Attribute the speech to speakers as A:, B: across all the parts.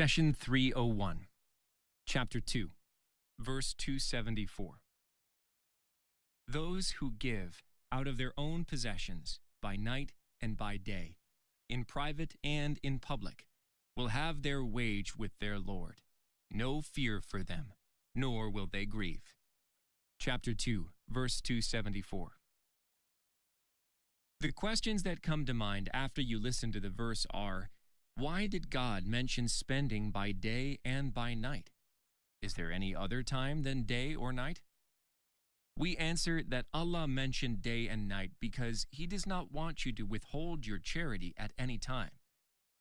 A: Session 301, Chapter 2, Verse 274. Those who give out of their own possessions by night and by day, in private and in public, will have their wage with their Lord. No fear for them, nor will they grieve. Chapter 2, Verse 274. The questions that come to mind after you listen to the verse are, why did God mention spending by day and by night? Is there any other time than day or night? We answer that Allah mentioned day and night because He does not want you to withhold your charity at any time.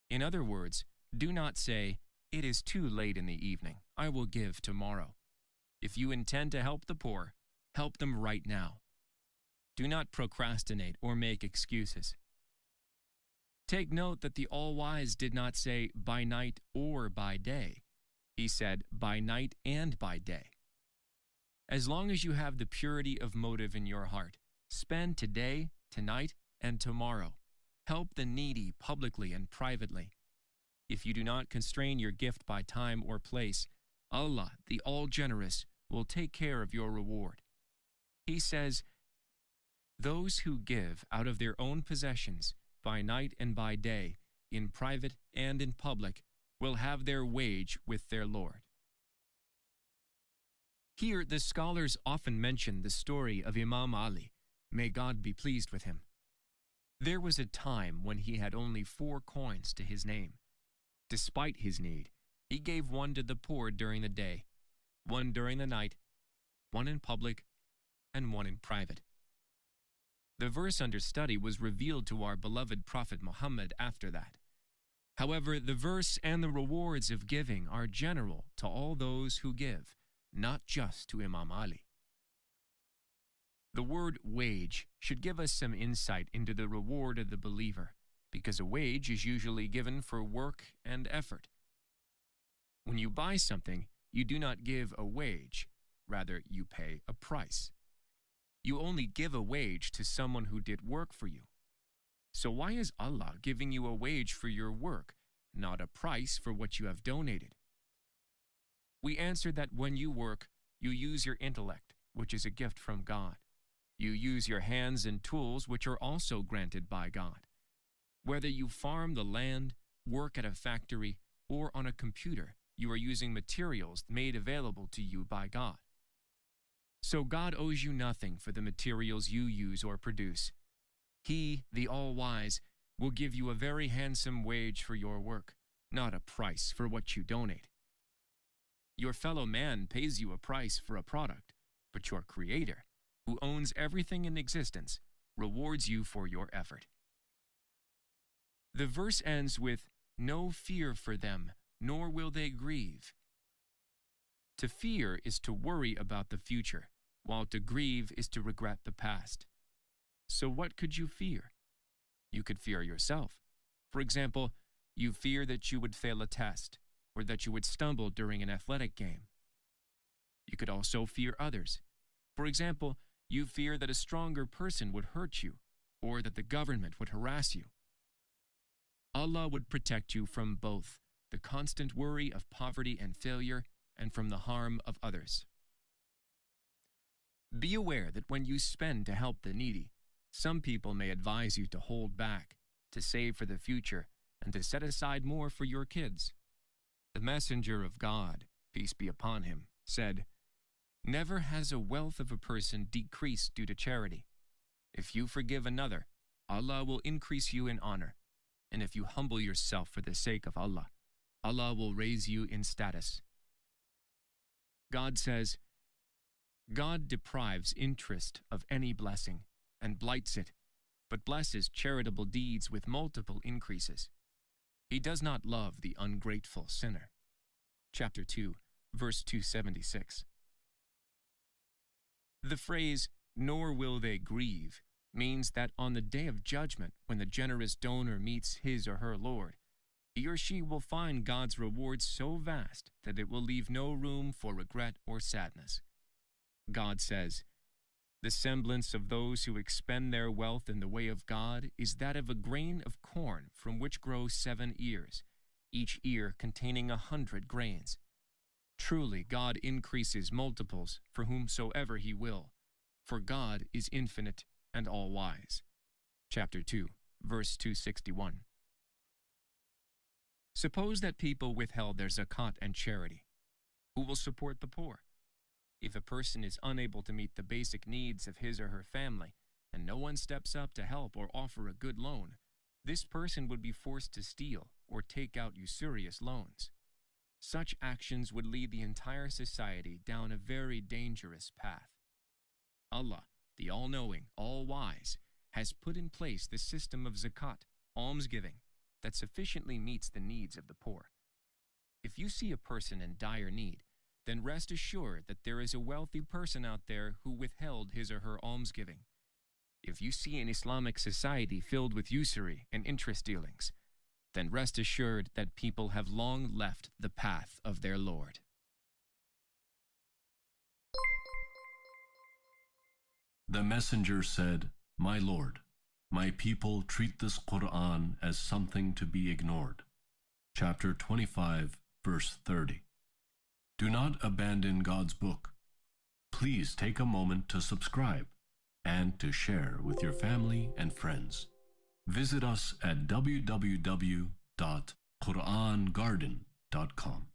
A: In other words, do not say, "It is too late in the evening, I will give tomorrow." If you intend to help the poor, help them right now. Do not procrastinate or make excuses. Take note that the All-Wise did not say by night or by day. He said by night and by day. As long as you have the purity of motive in your heart, spend today, tonight, and tomorrow. Help the needy publicly and privately. If you do not constrain your gift by time or place, Allah, the All-Generous, will take care of your reward. He says, "Those who give out of their own possessions, by night and by day, in private and in public, will have their wage with their Lord." Here, the scholars often mention the story of Imam Ali, may God be pleased with him. There was a time when he had only 4 coins to his name. Despite his need, he gave one to the poor during the day, one during the night, one in public, and one in private. The verse under study was revealed to our beloved Prophet Muhammad after that. However, the verse and the rewards of giving are general to all those who give, not just to Imam Ali. The word wage should give us some insight into the reward of the believer, because a wage is usually given for work and effort. When you buy something, you do not give a wage, rather you pay a price. You only give a wage to someone who did work for you. So why is Allah giving you a wage for your work, not a price for what you have donated? We answer that when you work, you use your intellect, which is a gift from God. You use your hands and tools, which are also granted by God. Whether you farm the land, work at a factory, or on a computer, you are using materials made available to you by God. So God owes you nothing for the materials you use or produce. He, the All-Wise, will give you a very handsome wage for your work, not a price for what you donate. Your fellow man pays you a price for a product, but your Creator, who owns everything in existence, rewards you for your effort. The verse ends with, "No fear for them, nor will they grieve." To fear is to worry about the future, while to grieve is to regret the past. So what could you fear? You could fear yourself. For example, you fear that you would fail a test, or that you would stumble during an athletic game. You could also fear others. For example, you fear that a stronger person would hurt you, or that the government would harass you. Allah would protect you from both the constant worry of poverty and failure, and from the harm of others. Be aware that when you spend to help the needy, some people may advise you to hold back, to save for the future, and to set aside more for your kids. The Messenger of God, peace be upon him, said, "Never has a wealth of a person decreased due to charity. If you forgive another, Allah will increase you in honor, and if you humble yourself for the sake of Allah, Allah will raise you in status." God says, "God deprives interest of any blessing and blights it, but blesses charitable deeds with multiple increases. He does not love the ungrateful sinner." Chapter 2, Verse 276. The phrase, "nor will they grieve," means that on the day of judgment, when the generous donor meets his or her Lord, he or she will find God's reward so vast that it will leave no room for regret or sadness. God says, "The semblance of those who expend their wealth in the way of God is that of a grain of corn from which grow 7 ears, each ear containing 100 grains. Truly, God increases multiples for whomsoever He will, for God is infinite and all-wise. Chapter 2, verse 261. Suppose that people withheld their zakat and charity. Who will support the poor? If a person is unable to meet the basic needs of his or her family, and no one steps up to help or offer a good loan, this person would be forced to steal or take out usurious loans. Such actions would lead the entire society down a very dangerous path. Allah, the all-knowing, all-wise, has put in place the system of zakat, almsgiving, that sufficiently meets the needs of the poor. If you see a person in dire need, then rest assured that there is a wealthy person out there who withheld his or her almsgiving. If you see an Islamic society filled with usury and interest dealings, then rest assured that people have long left the path of their Lord.
B: The messenger said, "My Lord, my people treat this Quran as something to be ignored." Chapter 25, verse 30. Do not abandon God's book. Please take a moment to subscribe and to share with your family and friends. Visit us at www.QURANGARDEN.com.